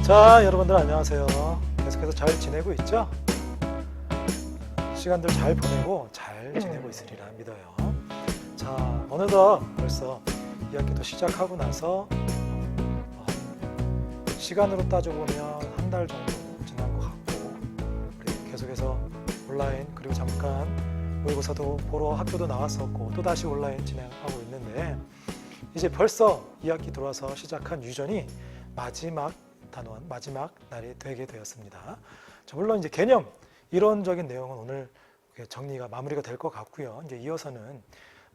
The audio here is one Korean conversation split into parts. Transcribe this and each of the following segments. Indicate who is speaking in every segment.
Speaker 1: 자, 여러분들 안녕하세요. 계속해서 잘 지내고 있죠? 시간들 잘 보내고 잘 지내고 있으리라 믿어요. 자, 어느덧 벌써 2학기도 시작하고 나서 시간으로 따져보면 한 달 정도 지난 것 같고, 우리 계속해서 온라인 그리고 잠깐 모의고사도 보러 학교도 나왔었고 또 다시 온라인 진행하고 있는데, 이제 벌써 2학기 들어와서 시작한 유전이 마지막 단원, 마지막 날이 되게 되었습니다. 자, 물론 이제 개념, 이론적인 내용은 오늘 정리가 마무리가 될 것 같고요. 이제 이어서는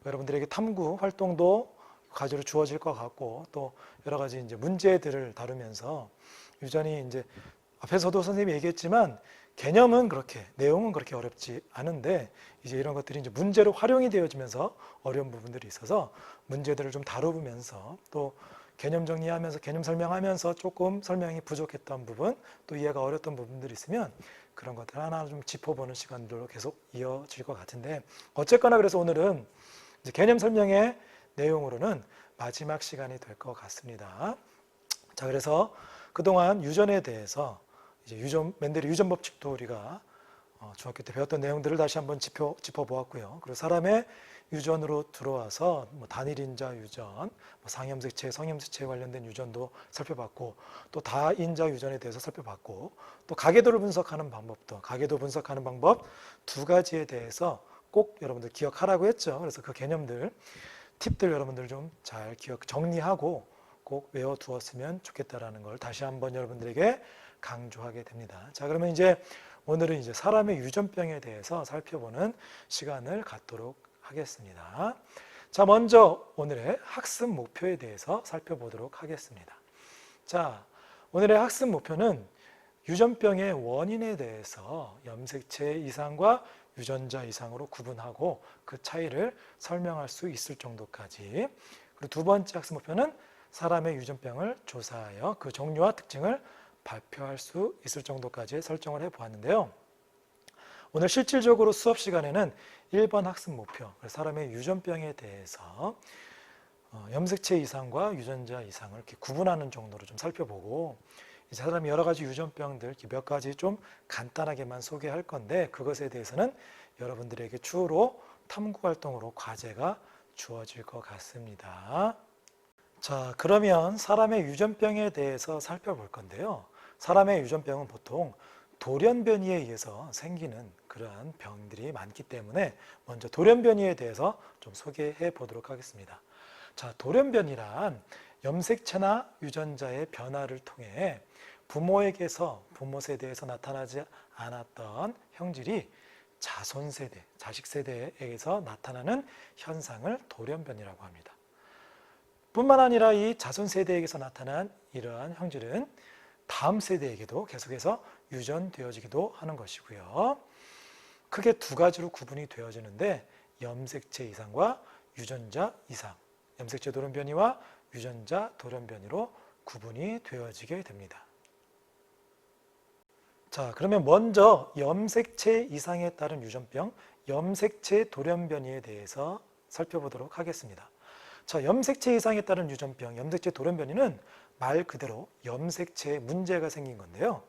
Speaker 1: 여러분들에게 탐구 활동도 과제로 주어질 것 같고, 또 여러 가지 이제 문제들을 다루면서 유전이 이제 앞에서도 선생님이 얘기했지만 개념은 그렇게, 내용은 그렇게 어렵지 않은데, 이제 이런 것들이 이제 문제로 활용이 되어지면서 어려운 부분들이 있어서 문제들을 좀 다루면서, 또 개념 정리하면서, 개념 설명하면서 조금 설명이 부족했던 부분, 또 이해가 어렵던 부분들이 있으면 그런 것들 하나 좀 짚어보는 시간들로 계속 이어질 것 같은데, 어쨌거나 그래서 오늘은 이제 개념 설명의 내용으로는 마지막 시간이 될 것 같습니다. 자, 그래서 그동안 유전에 대해서 이제 멘델의 유전 법칙도 우리가 중학교 때 배웠던 내용들을 다시 한번 짚어보았고요. 그리고 사람의 유전으로 들어와서 단일인자 유전, 상염색체, 성염색체에 관련된 유전도 살펴봤고, 또 다인자 유전에 대해서 살펴봤고, 또 가계도를 분석하는 방법도, 가계도 분석하는 방법 두 가지에 대해서 꼭 여러분들 기억하라고 했죠. 그래서 그 개념들, 팁들 여러분들 좀 잘 정리하고 꼭 외워두었으면 좋겠다라는 걸 다시 한번 여러분들에게 강조하게 됩니다. 자, 그러면 이제 오늘은 이제 사람의 유전병에 대해서 살펴보는 시간을 갖도록 하겠습니다. 자, 먼저 오늘의 학습 목표에 대해서 살펴보도록 하겠습니다. 자, 오늘의 학습 목표는 유전병의 원인에 대해서 염색체 이상과 유전자 이상으로 구분하고 그 차이를 설명할 수 있을 정도까지, 그리고 두 번째 학습 목표는 사람의 유전병을 조사하여 그 종류와 특징을 발표할 수 있을 정도까지 설정을 해보았는데요. 오늘 실질적으로 수업 시간에는 1번 학습 목표, 사람의 유전병에 대해서 염색체 이상과 유전자 이상을 이렇게 구분하는 정도로 좀 살펴보고, 이제 사람이 여러 가지 유전병들 몇 가지 좀 간단하게만 소개할 건데, 그것에 대해서는 여러분들에게 주로 탐구 활동으로 과제가 주어질 것 같습니다. 자, 그러면 사람의 유전병에 대해서 살펴볼 건데요. 사람의 유전병은 보통 돌연변이에 의해서 생기는 그러한 병들이 많기 때문에 먼저 돌연변이에 대해서 좀 소개해 보도록 하겠습니다. 자, 돌연변이란 염색체나 유전자의 변화를 통해 부모에게서, 부모 세대에서 나타나지 않았던 형질이 자손 세대, 자식 세대에게서 나타나는 현상을 돌연변이라고 합니다. 뿐만 아니라 이 자손 세대에게서 나타난 이러한 형질은 다음 세대에게도 계속해서 유전되어지기도 하는 것이고요. 크게 두 가지로 구분이 되어지는데, 염색체 이상과 유전자 이상, 염색체 돌연변이와 유전자 돌연변이로 구분이 되어지게 됩니다. 자, 그러면 먼저 염색체 이상에 따른 유전병, 염색체 돌연변이에 대해서 살펴보도록 하겠습니다. 자, 염색체 이상에 따른 유전병, 염색체 돌연변이는 말 그대로 염색체에 문제가 생긴 건데요.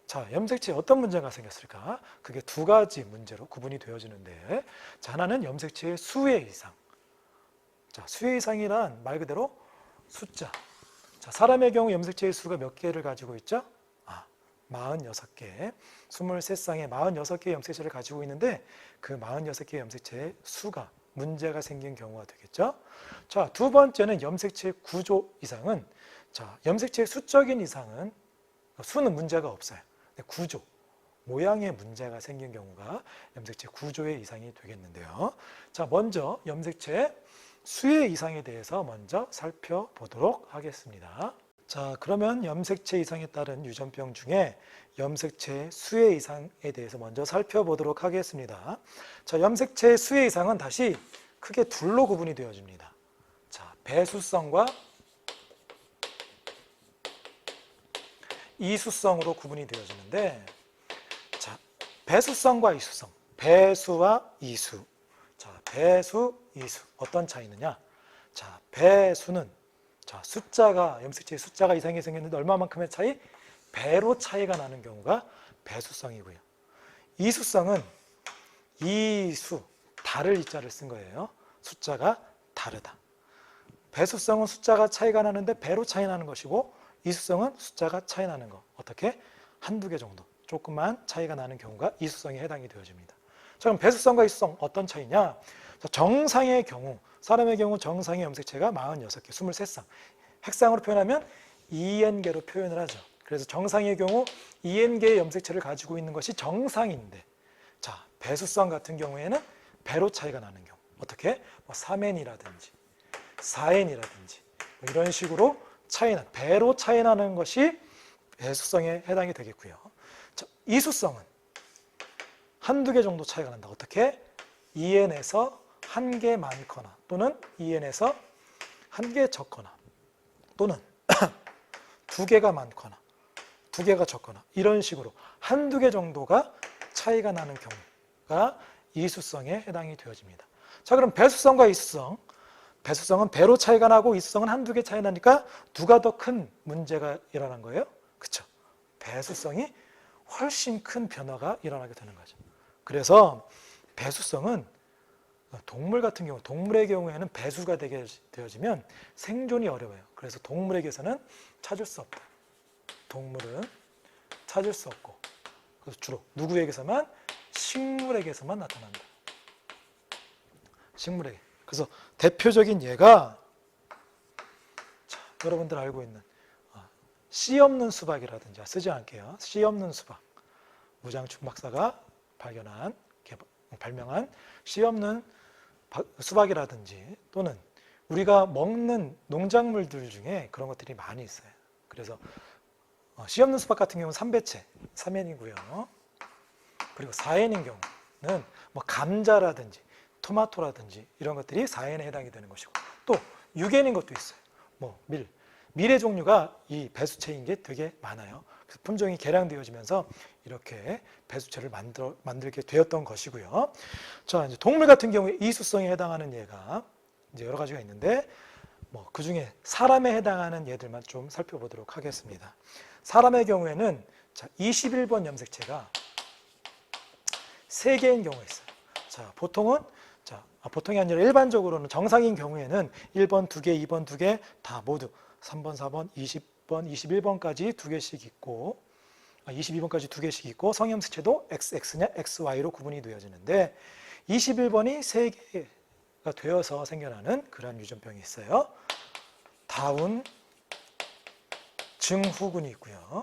Speaker 1: 자, 염색체에 어떤 문제가 생겼을까? 그게 두 가지 문제로 구분이 되어지는데, 자, 하나는 염색체의 수의 이상. 자, 수의 이상이란 말 그대로 숫자. 자, 사람의 경우 염색체의 수가 몇 개를 가지고 있죠? 46개, 23쌍의 46개의 염색체를 가지고 있는데, 그 46개의 염색체의 수가 문제가 생긴 경우가 되겠죠. 자, 두 번째는 염색체 구조 이상은, 자, 염색체의 수적인 이상은, 수는 문제가 없어요. 구조, 모양에 문제가 생긴 경우가 염색체 구조의 이상이 되겠는데요. 자, 먼저 염색체 수의 이상에 대해서 먼저 살펴보도록 하겠습니다. 자, 그러면 염색체 이상에 따른 유전병 중에 염색체 수의 이상에 대해서 먼저 살펴보도록 하겠습니다. 자, 염색체 수의 이상은 다시 크게 둘로 구분이 되어집니다. 자, 배수성과 이수성으로 구분이 되어지는데, 자, 배수성과 이수성, 배수와 이수. 자, 배수, 이수 어떤 차이느냐? 자, 배수는, 자, 숫자가, 염색체의 숫자가 이상하게 생겼는데 얼마만큼의 차이? 배로 차이가 나는 경우가 배수성이고요. 이수성은 이수, 다를 이자를 쓴 거예요. 숫자가 다르다. 배수성은 숫자가 차이가 나는데 배로 차이 나는 것이고, 이수성은 숫자가 차이 나는 거. 어떻게? 한두 개 정도 조금만 차이가 나는 경우가 이수성에 해당이 되어집니다. 자, 그럼 배수성과 이수성 어떤 차이냐? 정상의 경우, 사람의 경우 정상의 염색체가 46개, 23쌍. 핵상으로 표현하면 2n개로 표현을 하죠. 그래서 정상의 경우 2n개의 염색체를 가지고 있는 것이 정상인데, 자, 배수성 같은 경우에는 배로 차이가 나는 경우. 어떻게? 3n이라든지 4n이라든지 이런 식으로 배로 차이 나는 것이 배수성에 해당이 되겠고요. 자, 이수성은 한두 개 정도 차이가 난다. 어떻게? 2n에서 한 개 많거나 또는 2n에서 한 개 적거나 또는 두 개가 많거나 두 개가 적거나 이런 식으로 한두 개 정도가 차이가 나는 경우가 이수성에 해당이 되어집니다. 자, 그럼 배수성과 이수성. 배수성은 배로 차이가 나고 이수성은 한두 개 차이 나니까 누가 더 큰 문제가 일어난 거예요? 그렇죠. 배수성이 훨씬 큰 변화가 일어나게 되는 거죠. 그래서 배수성은 동물 같은 경우, 동물의 경우에는 배수가 되게 되어지면 생존이 어려워요. 그래서 동물에게서는 찾을 수 없다. 동물은 찾을 수 없고, 그래서 주로 누구에게서만? 식물에게서만 나타난다. 식물에게. 그래서 대표적인 예가, 자, 여러분들 알고 있는 씨 없는 수박이라든지, 쓰지 않을게요. 씨 없는 수박. 무장춘 박사가 발명한 씨 없는 수박이라든지, 또는 우리가 먹는 농작물들 중에 그런 것들이 많이 있어요. 그래서 씨 없는 수박 같은 경우는 3배체, 3n이고요. 그리고 4n인 경우는 감자라든지 토마토라든지 이런 것들이 4n에 해당이 되는 것이고, 또 6n인 것도 있어요. 밀의 종류가 이 배수체인 게 되게 많아요. 그래서 품종이 개량되어지면서 이렇게 배수체를 만들게 되었던 것이고요. 자, 이제 동물 같은 경우에 이수성에 해당하는 예가 이제 여러 가지가 있는데, 그 중에 사람에 해당하는 예들만 좀 살펴보도록 하겠습니다. 사람의 경우에는 21번 염색체가 3개인 경우가 있어요. 자, 보통이 아니라 일반적으로는 정상인 경우에는 1번 2개, 2번 2개 다 모두 3번, 4번, 20번, 21번까지 2개씩 있고, 22번까지 2개씩 있고, 성염색체도 XX냐 XY로 구분이 되어지는데, 21번이 3개가 되어서 생겨나는 그러한 유전병이 있어요. 다운 증후군이 있고요.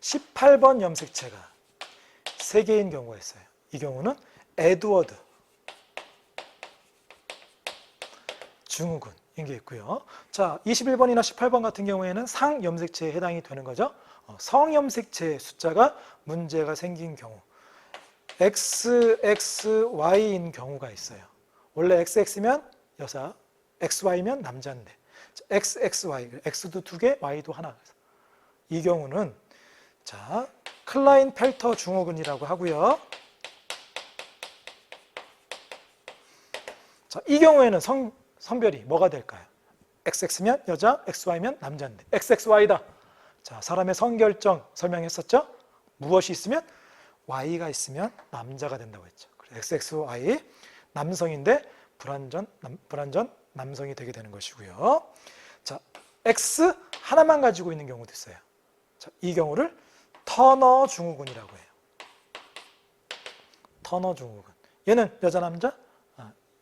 Speaker 1: 18번 염색체가 3개인 경우가 있어요. 이 경우는 에드워드 증후군인 게 있고요. 자, 21번이나 18번 같은 경우에는 상염색체에 해당이 되는 거죠. 성염색체 숫자가 문제가 생긴 경우, XXY인 경우가 있어요. 원래 XX면 여자, XY면 남자인데, XXY, X도 2개, Y도 하나. 이 경우는 클라인펠터 증후군이라고 하고요. 자, 이 경우에는 성별이 뭐가 될까요? XX면 여자, XY면 남자인데 XXY다. 자, 사람의 성결정 설명했었죠? 무엇이 있으면? Y가 있으면 남자가 된다고 했죠. 그래서 XXY 남성인데 불완전 남성이 되게 되는 것이고요. 자, X 하나만 가지고 있는 경우도 있어요. 자, 이 경우를 터너 증후군이라고 해요. 터너 증후군. 얘는 여자, 남자?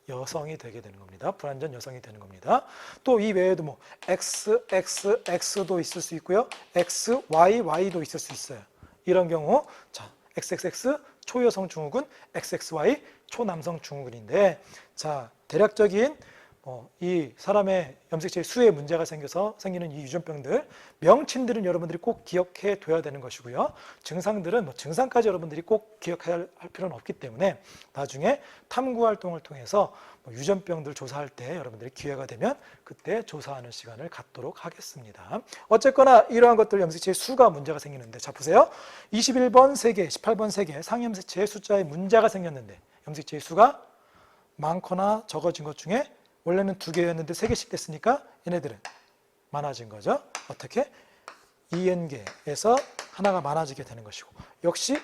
Speaker 1: 여성이 되게 되는 겁니다. 불완전 여성이 되는 겁니다. 또 이 외에도 XXX도 있을 수 있고요. XYY도 있을 수 있어요. 이런 경우, 자, XXX 초여성 증후군, XXY 초남성 증후군인데, 자, 대략적인 이 사람의 염색체의 수에 문제가 생겨서 생기는 이 유전병들 명칭들은 여러분들이 꼭 기억해 둬야 되는 것이고요. 증상들은 증상까지 여러분들이 꼭 기억해야 할 필요는 없기 때문에 나중에 탐구 활동을 통해서 유전병들 조사할 때 여러분들이 기회가 되면 그때 조사하는 시간을 갖도록 하겠습니다. 어쨌거나 이러한 것들 염색체의 수가 문제가 생기는데, 자, 보세요. 21번 3개, 18번 3개 상염색체의 숫자에 문제가 생겼는데 염색체의 수가 많거나 적어진 것 중에 원래는 2개였는데 3개씩 됐으니까 얘네들은 많아진 거죠. 어떻게? 2n개에서 하나가 많아지게 되는 것이고, 역시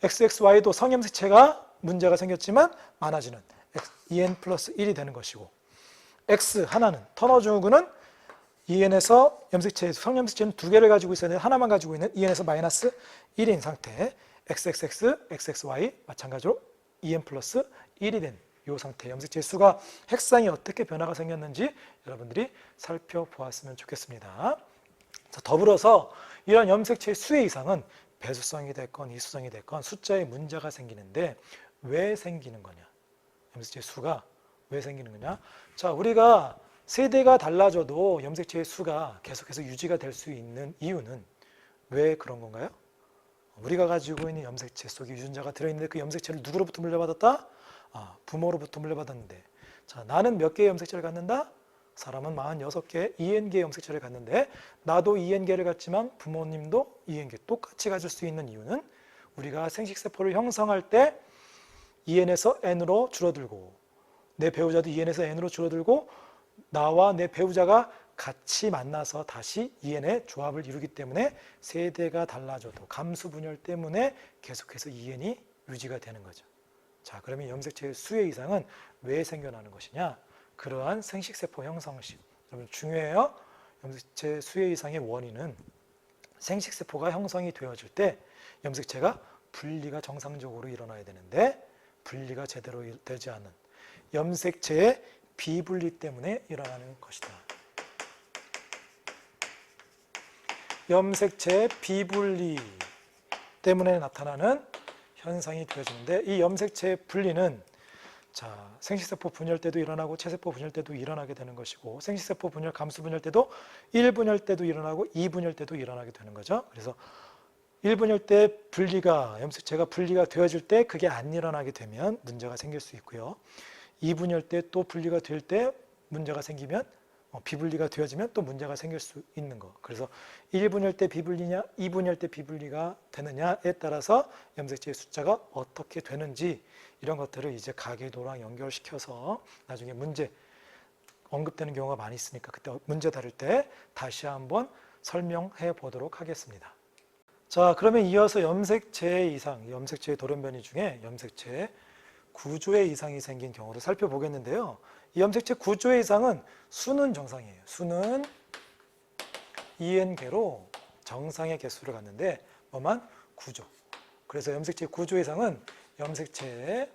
Speaker 1: xxy도 성염색체가 문제가 생겼지만 많아지는 2n 플러스 1이 되는 것이고, x 하나는 터너 증후군은 2n에서 성염색체는 두 개를 가지고 있었는데 하나만 가지고 있는 2n에서 마이너스 1인 상태, xxx, xxy 마찬가지로 2n 플러스 1이 된 이 상태, 염색체의 수가 핵상이 어떻게 변화가 생겼는지 여러분들이 살펴보았으면 좋겠습니다. 자, 더불어서 이런 염색체의 수의 이상은 배수성이 됐건 이수성이 됐건 숫자에 문제가 생기는데 왜 생기는 거냐? 염색체의 수가 왜 생기는 거냐? 자, 우리가 세대가 달라져도 염색체의 수가 계속해서 유지가 될 수 있는 이유는 왜 그런 건가요? 우리가 가지고 있는 염색체 속에 유전자가 들어있는데 그 염색체를 누구로부터 물려받았다? 부모로부터 물려받았는데, 자, 나는 몇 개의 염색체를 갖는다? 사람은 46개, 2n개의 염색체를 갖는데 나도 2n개를 갖지만 부모님도 2n개 똑같이 가질 수 있는 이유는 우리가 생식세포를 형성할 때 2n에서 n으로 줄어들고 내 배우자도 2n에서 n으로 줄어들고 나와 내 배우자가 같이 만나서 다시 2n의 조합을 이루기 때문에 세대가 달라져도 감수 분열 때문에 계속해서 2n이 유지가 되는 거죠. 자, 그러면 염색체의 수의 이상은 왜 생겨나는 것이냐? 그러한 생식세포 형성시, 여러분 중요해요. 염색체 수의 이상의 원인은 생식세포가 형성이 되어질 때 염색체가 분리가 정상적으로 일어나야 되는데 분리가 제대로 되지 않은 염색체의 비분리 때문에 일어나는 것이다. 염색체의 비분리 때문에 나타나는 현상이 되어지는데 이 염색체의 분리는 자, 생식세포 분열 때도 일어나고 체세포 분열 때도 일어나게 되는 것이고 생식세포 분열, 감수 분열 때도 1분열 때도 일어나고 2분열 때도 일어나게 되는 거죠. 그래서 1분열 때 분리가 염색체가 분리가 되어질 때 그게 안 일어나게 되면 문제가 생길 수 있고요. 2분열 때 또 분리가 될 때 문제가 생기면 비분리가 되어지면 또 문제가 생길 수 있는 거. 그래서 1분열 때 비분리냐 2분열 때 비분리가 되느냐에 따라서 염색체의 숫자가 어떻게 되는지 이런 것들을 이제 가계도랑 연결시켜서 나중에 문제 언급되는 경우가 많이 있으니까 그때 문제 다룰 때 다시 한번 설명해 보도록 하겠습니다. 자, 그러면 이어서 염색체의 이상, 염색체의 돌연변이 중에 염색체의 구조의 이상이 생긴 경우를 살펴보겠는데요. 이 염색체 구조의 이상은 수는 정상이에요. 수는 2n개로 정상의 개수를 갖는데 뭐만? 구조. 그래서 염색체 구조 이상은 염색체의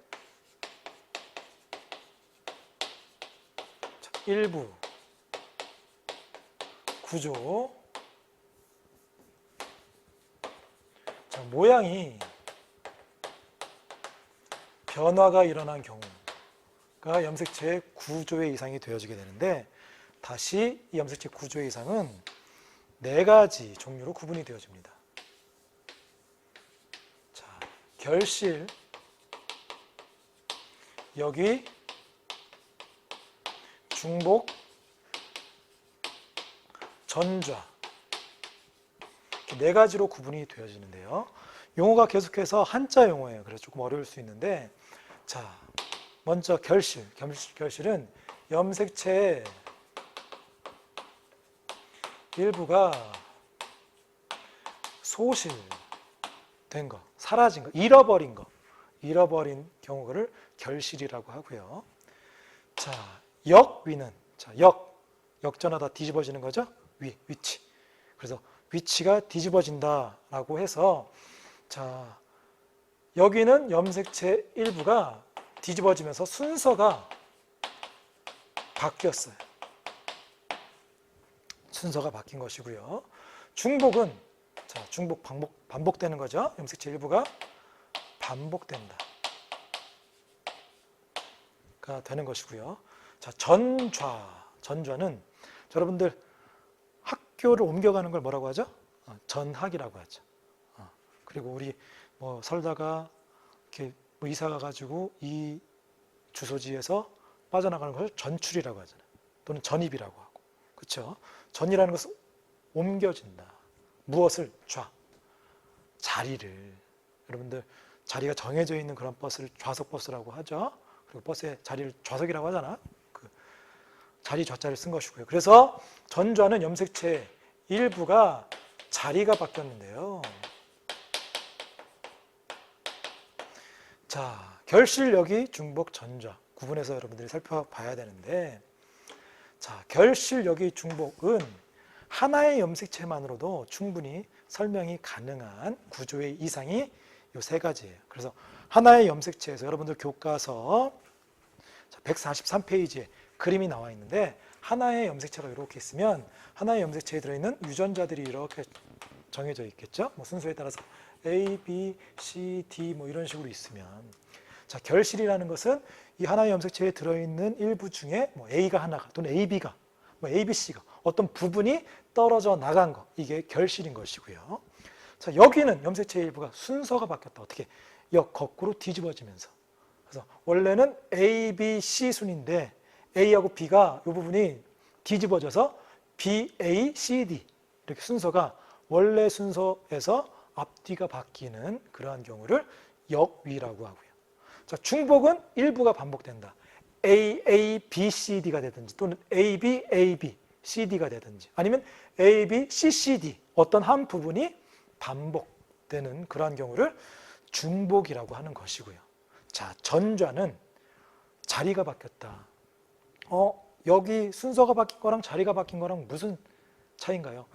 Speaker 1: 일부 구조, 자, 모양이 변화가 일어난 경우가 염색체의 구조의 이상이 되어지게 되는데 다시 이 염색체 구조의 이상은 4가지 종류로 구분이 되어집니다. 자, 결실, 여기, 중복, 전좌, 이렇게 4가지로 구분이 되어지는데요. 용어가 계속해서 한자 용어예요. 그래서 조금 어려울 수 있는데, 자, 먼저 결실. 결실은 염색체의 일부가 소실된 거, 사라진 거, 잃어버린 경우를 결실이라고 하고요. 자, 역위는, 자, 역전하다 뒤집어지는 거죠. 위치. 그래서 위치가 뒤집어진다라고 해서 자, 여기는 염색체 일부가 뒤집어지면서 순서가 바뀌었어요. 순서가 바뀐 것이고요. 중복은 자, 중복 반복되는 거죠. 염색체 일부가 반복된다. 가 되는 것이고요. 자, 전좌는 여러분들 학교를 옮겨가는 걸 뭐라고 하죠? 전학이라고 하죠. 그리고 우리 뭐 살다가 이렇게 뭐 이사 가가지고 이 주소지에서 빠져나가는 걸 전출이라고 하잖아요. 또는 전입이라고 하고, 그렇죠? 전이라는 것은 옮겨진다. 무엇을? 자리를. 여러분들 자리가 정해져 있는 그런 버스를 좌석 버스라고 하죠. 그리고 버스의 자리를 좌석이라고 하잖아. 그 자리 좌자를 쓴 것이고요. 그래서 전좌는 염색체 일부가 자리가 바뀌었는데요. 자, 결실력이 중복 전좌 구분해서 여러분들이 살펴봐야 되는데, 자, 결실력이 중복은 하나의 염색체만으로도 충분히 설명이 가능한 구조의 이상이 이 세 가지예요. 그래서 하나의 염색체에서 여러분들 교과서 143페이지에 그림이 나와 있는데, 하나의 염색체가 이렇게 있으면 하나의 염색체에 들어있는 유전자들이 이렇게 정해져 있겠죠. 뭐 순서에 따라서 A, B, C, D 뭐 이런 식으로 있으면, 자, 결실이라는 것은 이 하나의 염색체에 들어있는 일부 중에 뭐 A가 하나가 또는 AB가 뭐 ABC가 어떤 부분이 떨어져 나간 거, 이게 결실인 것이고요. 자, 여기는 염색체의 일부가 순서가 바뀌었다. 어떻게? 거꾸로 뒤집어지면서. 그래서 원래는 A, B, C 순인데 A하고 B가 이 부분이 뒤집어져서 B, A, C, D 이렇게 순서가 원래 순서에서 앞뒤가 바뀌는 그러한 경우를 역위라고 하고요. 자, 중복은 일부가 반복된다. A, A, B, C, D가 되든지 또는 A, B, A, B, C, D가 되든지 아니면 A, B, C, C, D 어떤 한 부분이 반복되는 그러한 경우를 중복이라고 하는 것이고요. 자, 전좌는 자리가 바뀌었다. 여기 순서가 바뀐 거랑 자리가 바뀐 거랑 무슨 차이인가요?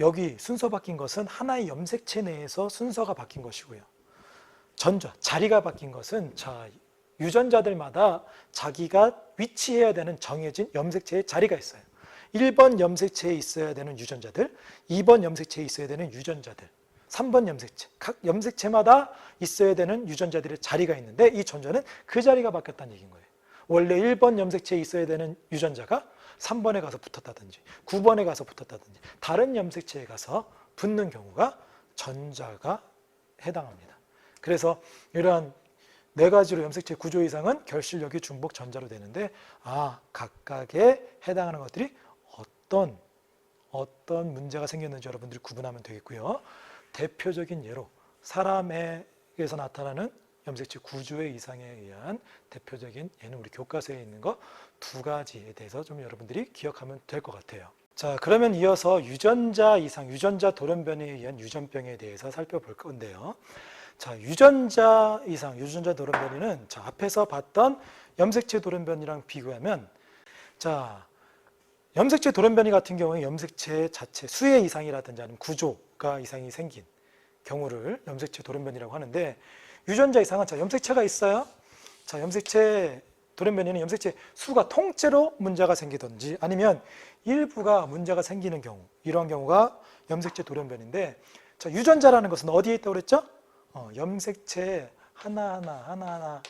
Speaker 1: 여기 순서 바뀐 것은 하나의 염색체 내에서 순서가 바뀐 것이고요. 전좌, 자리가 바뀐 것은 자, 유전자들마다 자기가 위치해야 되는 정해진 염색체의 자리가 있어요. 1번 염색체에 있어야 되는 유전자들, 2번 염색체에 있어야 되는 유전자들, 3번 염색체, 각 염색체마다 있어야 되는 유전자들의 자리가 있는데, 이 전좌는 그 자리가 바뀌었다는 얘기인 거예요. 원래 1번 염색체에 있어야 되는 유전자가 3번에 가서 붙었다든지 9번에 가서 붙었다든지 다른 염색체에 가서 붙는 경우가 전좌가 해당합니다. 그래서 이러한 네 가지로 염색체 구조 이상은 결실력이 중복 전자로 되는데, 각각에 해당하는 것들이 어떤 문제가 생겼는지 여러분들이 구분하면 되겠고요. 대표적인 예로 사람에게서 나타나는 염색체 구조의 이상에 의한 대표적인 예는 우리 교과서에 있는 거 두 가지에 대해서 좀 여러분들이 기억하면 될 것 같아요. 자, 그러면 이어서 유전자 이상, 유전자 돌연변이에 의한 유전병에 대해서 살펴볼 건데요. 자, 유전자 이상, 유전자 돌연변이는 자, 앞에서 봤던 염색체 돌연변이랑 비교하면, 자, 염색체 돌연변이 같은 경우에 염색체 자체 수의 이상이라든지 아니면 구조가 이상이 생긴 경우를 염색체 돌연변이라고 하는데, 유전자 이상은 자, 염색체가 있어요. 자, 염색체 돌연변이는 염색체 수가 통째로 문제가 생기든지 아니면 일부가 문제가 생기는 경우, 이런 경우가 염색체 돌연변인데, 자, 유전자라는 것은 어디에 있다고 그랬죠? 염색체 하나하나.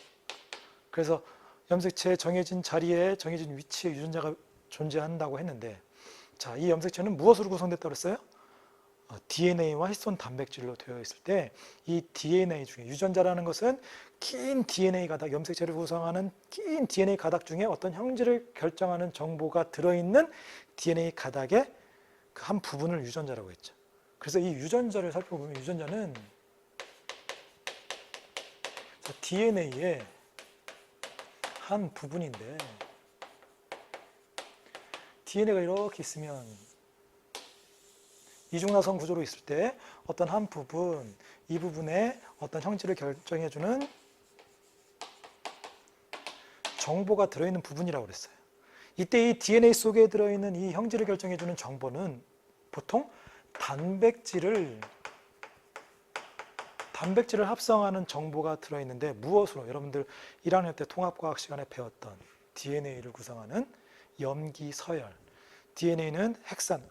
Speaker 1: 그래서 염색체 정해진 자리에 정해진 위치에 유전자가 존재한다고 했는데, 자, 이 염색체는 무엇으로 구성됐다고 그랬어요? DNA와 히스톤 단백질로 되어 있을 때, 이 DNA 중에 유전자라는 것은 긴 DNA 가닥, 염색체를 구성하는 긴 DNA 가닥 중에 어떤 형질을 결정하는 정보가 들어있는 DNA 가닥의 그 한 부분을 유전자라고 했죠. 그래서 이 유전자를 살펴보면 유전자는 DNA의 한 부분인데, DNA가 이렇게 있으면 이중나선 구조로 있을 때 어떤 한 부분, 이 부분에 어떤 형질을 결정해주는 정보가 들어있는 부분이라고 그랬어요. 이때 이 DNA 속에 들어있는 이 형질을 결정해주는 정보는 보통 단백질을 합성하는 정보가 들어있는데, 무엇으로? 여러분들 1학년 때 통합과학 시간에 배웠던 DNA를 구성하는 염기 서열, DNA는 핵산,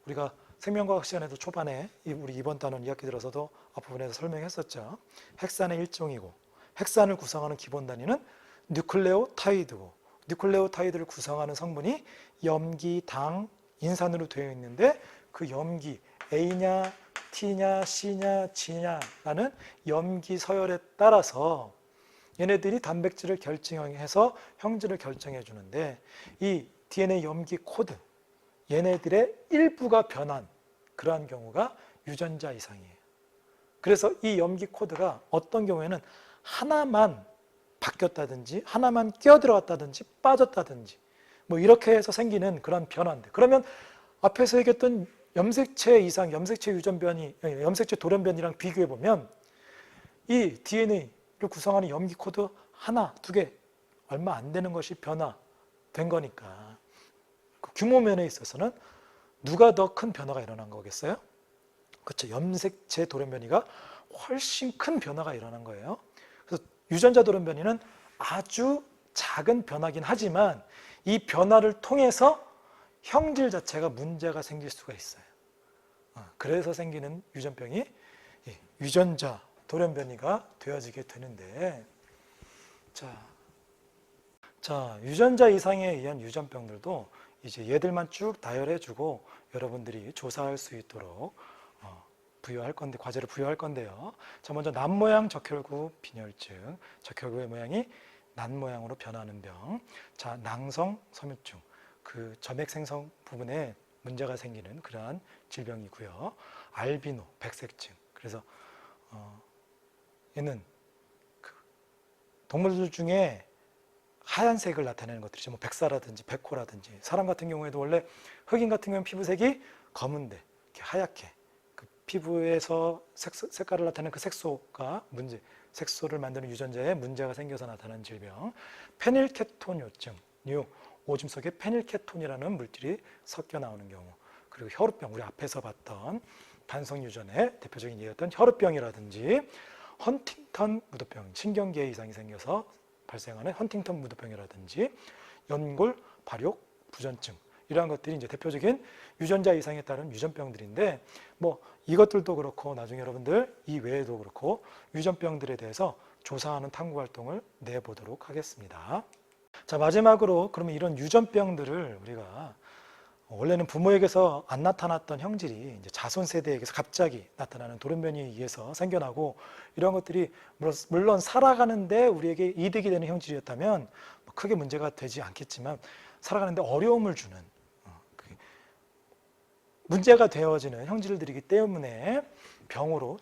Speaker 1: 우리가 생명과학 시간에도 초반에 우리 이번 단원 2학기 들어서도 앞부분에서 설명했었죠. 핵산의 일종이고, 핵산을 구성하는 기본 단위는 뉴클레오타이드고, 뉴클레오타이드를 구성하는 성분이 염기, 당, 인산으로 되어 있는데, 그 염기 A냐 T냐 C냐 G냐라는 염기 서열에 따라서 얘네들이 단백질을 결정해서 형질을 결정해 주는데, 이 DNA 염기 코드, 얘네들의 일부가 변한 그러한 경우가 유전자 이상이에요. 그래서 이 염기 코드가 어떤 경우에는 하나만 바뀌었다든지 하나만 끼어들어갔다든지 빠졌다든지 뭐 이렇게 해서 생기는 그런 변화인데, 그러면 앞에서 얘기했던 염색체 이상, 염색체 유전변이, 염색체 돌연변이랑 비교해 보면 이 DNA를 구성하는 염기 코드 하나, 두 개 얼마 안 되는 것이 변화된 거니까 그 규모 면에 있어서는 누가 더 큰 변화가 일어난 거겠어요? 그렇죠. 염색체 돌연변이가 훨씬 큰 변화가 일어난 거예요. 그래서 유전자 돌연변이는 아주 작은 변화긴 하지만 이 변화를 통해서 형질 자체가 문제가 생길 수가 있어요. 그래서 생기는 유전병이 유전자 돌연변이가 되어지게 되는데, 자, 유전자 이상에 의한 유전병들도 이제 얘들만 쭉 나열해주고 여러분들이 조사할 수 있도록 부여할 건데, 과제를 부여할 건데요. 자, 먼저 난모양 적혈구 빈혈증, 적혈구의 모양이 난 모양으로 변하는 병. 자, 낭성 섬유증, 그 점액 생성 부분에 문제가 생기는 그러한 질병이고요. 알비노 백색증. 그래서 얘는 그 동물들 중에 하얀색을 나타내는 것들이죠. 뭐 백사라든지 백호라든지. 사람 같은 경우에도 원래 흑인 같은 경우는 피부색이 검은데 이렇게 하얗게 그 피부에서 색깔을 나타내는 그 색소가 색소를 만드는 유전자에 문제가 생겨서 나타나는 질병. 페닐케톤요증. 오줌 속에 페닐케톤이라는 물질이 섞여 나오는 경우. 그리고 혈우병, 우리 앞에서 봤던 반성 유전의 대표적인 예였던 혈우병이라든지 헌팅턴 무도병, 신경계에 이상이 생겨서 발생하는 헌팅턴 무도병이라든지 연골 발육 부전증, 이러한 것들이 이제 대표적인 유전자 이상에 따른 유전병들인데, 뭐 이것들도 그렇고 나중에 여러분들 이 외에도 그렇고 유전병들에 대해서 조사하는 탐구 활동을 내보도록 하겠습니다. 자, 마지막으로 그러면 이런 유전병들을 우리가 원래는 부모에게서 안 나타났던 형질이 이제 자손 세대에게서 갑자기 나타나는 돌연변이에 의해서 생겨나고, 이런 것들이 물론 살아가는데 우리에게 이득이 되는 형질이었다면 크게 문제가 되지 않겠지만, 살아가는데 어려움을 주는 문제가 되어지는 형질들이기 때문에 병으로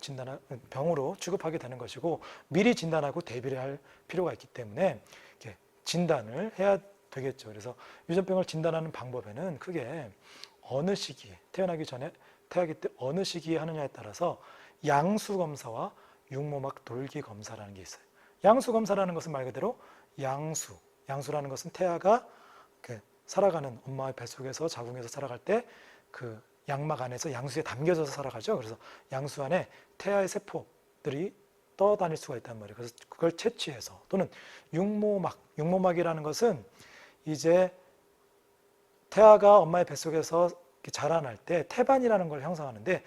Speaker 1: 취급하게 되는 것이고, 미리 진단하고 대비를 할 필요가 있기 때문에 이렇게 진단을 해야 되겠죠. 그래서 유전병을 진단하는 방법에는 크게 어느 시기에, 태어나기 때 어느 시기에 하느냐에 따라서 양수 검사와 육모막 돌기 검사라는 게 있어요. 양수 검사라는 것은 말 그대로 양수라는 것은 태아가 살아가는 엄마의 뱃속에서 자궁에서 살아갈 때 그 양막 안에서 양수에 담겨져서 살아가죠. 그래서 양수 안에 태아의 세포들이 떠다닐 수가 있단 말이에요. 그래서 그걸 채취해서, 또는 육모막이라는 것은 이제 태아가 엄마의 뱃속에서 자라날 때 태반이라는 걸 형성하는데,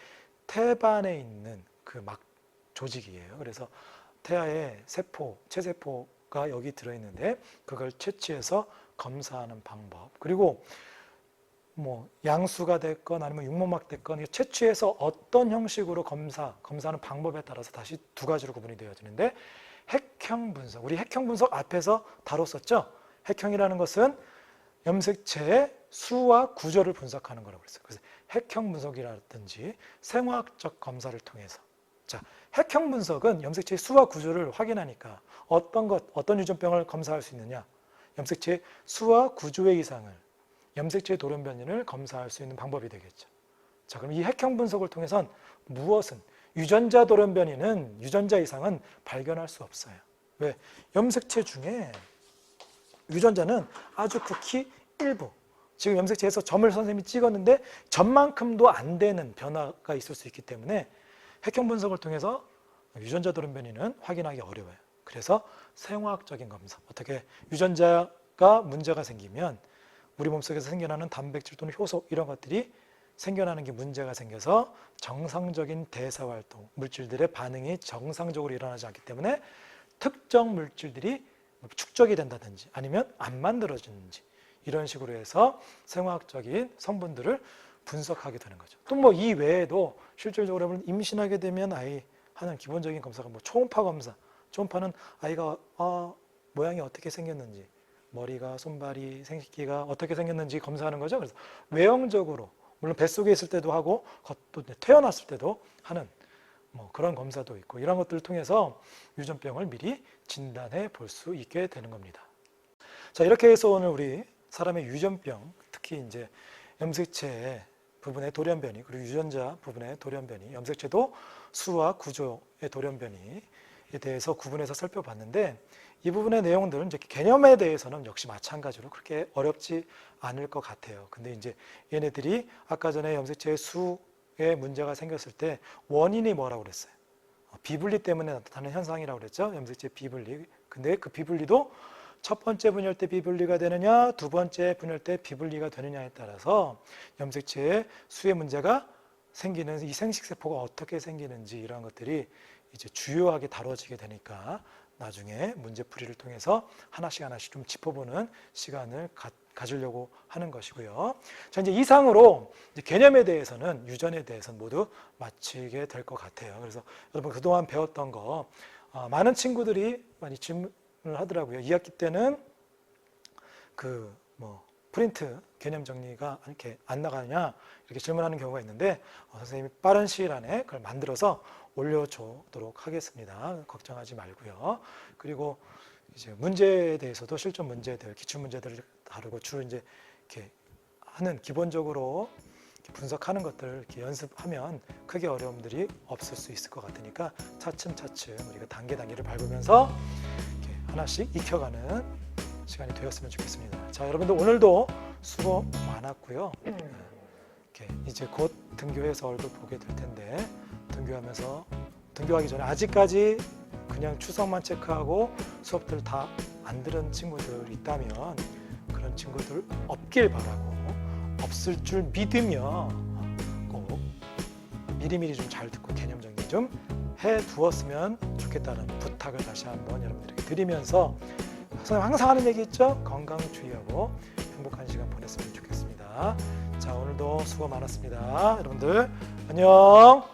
Speaker 1: 태반에 있는 그 막 조직이에요. 그래서 태아의 체세포가 여기 들어있는데 그걸 채취해서 검사하는 방법. 그리고 뭐 양수가 됐건 아니면 육모막 됐건 채취해서 어떤 형식으로 검사하는 방법에 따라서 다시 두 가지로 구분이 되어지는데, 핵형 분석, 우리 핵형 분석 앞에서 다뤘었죠. 핵형이라는 것은 염색체의 수와 구조를 분석하는 거라고 그랬어요. 그래서 핵형 분석이라든지 생화학적 검사를 통해서, 자, 핵형 분석은 염색체의 수와 구조를 확인하니까 어떤 유전병을 검사할 수 있느냐, 염색체의 수와 구조의 이상을, 염색체의 돌연변이를 검사할 수 있는 방법이 되겠죠. 자, 그럼 이 핵형 분석을 통해선 유전자 돌연변이는, 유전자 이상은 발견할 수 없어요. 왜? 염색체 중에 유전자는 아주 극히 일부, 지금 염색체에서 점을 선생님이 찍었는데 점만큼도 안 되는 변화가 있을 수 있기 때문에 핵형 분석을 통해서 유전자 돌연변이는 확인하기 어려워요. 그래서 생화학적인 검사, 어떻게 유전자가 문제가 생기면 우리 몸속에서 생겨나는 단백질 또는 효소, 이런 것들이 생겨나는 게 문제가 생겨서 정상적인 대사활동, 물질들의 반응이 정상적으로 일어나지 않기 때문에 특정 물질들이 축적이 된다든지 아니면 안 만들어지는지, 이런 식으로 해서 생화학적인 성분들을 분석하게 되는 거죠. 또 뭐 이 외에도 실질적으로 여러분 임신하게 되면 아이 하는 기본적인 검사가 뭐 초음파 검사, 초음파는 아이가 모양이 어떻게 생겼는지, 머리가, 손발이, 생식기가 어떻게 생겼는지 검사하는 거죠. 그래서 외형적으로, 물론 뱃속에 있을 때도 하고 또 태어났을 때도 하는 뭐 그런 검사도 있고, 이런 것들을 통해서 유전병을 미리 진단해 볼 수 있게 되는 겁니다. 자, 이렇게 해서 오늘 우리 사람의 유전병, 특히 이제 염색체의 부분의 돌연변이 그리고 유전자 부분의 돌연변이, 염색체도 수와 구조의 돌연변이에 대해서 구분해서 살펴봤는데 이 부분의 내용들은 이제 개념에 대해서는 역시 마찬가지로 그렇게 어렵지 않을 것 같아요. 근데 이제 얘네들이 아까 전에 염색체의 수에 문제가 생겼을 때 원인이 뭐라고 그랬어요? 비분리 때문에 나타나는 현상이라고 그랬죠. 염색체 비분리. 근데 그 비분리도 첫 번째 분열 때 비분리가 되느냐, 두 번째 분열 때 비분리가 되느냐에 따라서 염색체의 수의 문제가 생기는 이 생식세포가 어떻게 생기는지 이런 것들이 이제 주요하게 다뤄지게 되니까 나중에 문제풀이를 통해서 하나씩 좀 짚어보는 시간을 가지려고 하는 것이고요. 자, 이제 이상으로 이제 개념에 대해서는 유전에 대해서는 모두 마치게 될 것 같아요. 그래서 여러분 그동안 배웠던 거 많은 친구들이 많이 질문을 하더라고요. 2학기 때는 그 프린트 개념 정리가 이렇게 안 나가냐 이렇게 질문하는 경우가 있는데 선생님이 빠른 시일 안에 그걸 만들어서 올려주도록 하겠습니다. 걱정하지 말고요. 그리고 이제 문제에 대해서도 실전 문제들, 기출 문제들을 다루고 주로 이제 이렇게 하는 기본적으로 이렇게 분석하는 것들 이렇게 연습하면 크게 어려움들이 없을 수 있을 것 같으니까 차츰차츰 우리가 단계를 밟으면서 이렇게 하나씩 익혀가는 시간이 되었으면 좋겠습니다. 자, 여러분들 오늘도 수고 많았고요. 이렇게 이제 곧 등교해서 얼굴 보게 될 텐데 등교하기 전에 아직까지 그냥 추석만 체크하고 수업들 다 안 들은 친구들 있다면 그런 친구들 없길 바라고 없을 줄 믿으며 꼭 미리미리 좀 잘 듣고 개념 정리 좀 해두었으면 좋겠다는 부탁을 다시 한번 여러분들에게 드리면서 선생님 항상 하는 얘기 있죠? 건강 주의하고 행복한 시간 보냈으면 좋겠습니다. 자, 오늘도 수고 많았습니다. 여러분들 안녕.